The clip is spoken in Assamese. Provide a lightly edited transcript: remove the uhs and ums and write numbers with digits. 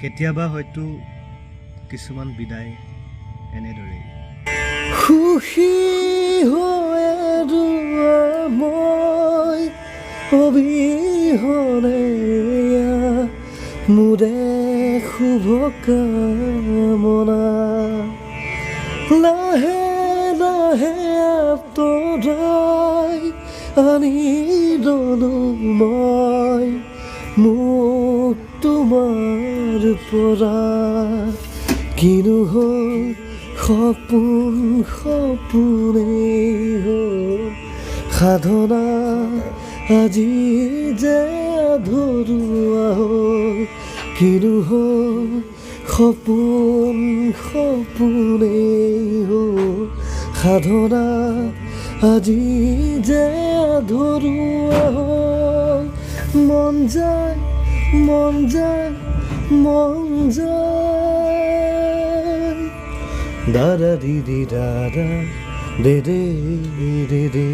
কেতিয়াবা হয়তো কিছুমান বিদায় এনেদৰেই সুখী হৈ মই অবিহনে মোৰে শুভ কামনা লাহে লাহে আঁতৰাই আনি ললো মই মোক তোমাৰ পৰা কিনো হ'ল সপোন সপোনেই হ'ল সাধনা আজি যে আধৰুৱা হ'ল কিনো হ'ল সপোন সপোনেই হ'ল সাধনা আজি যে আধৰুৱা হ'ল মন যায় মন যায় মন যায় দাদা দিদি দাদা দে দে দে দে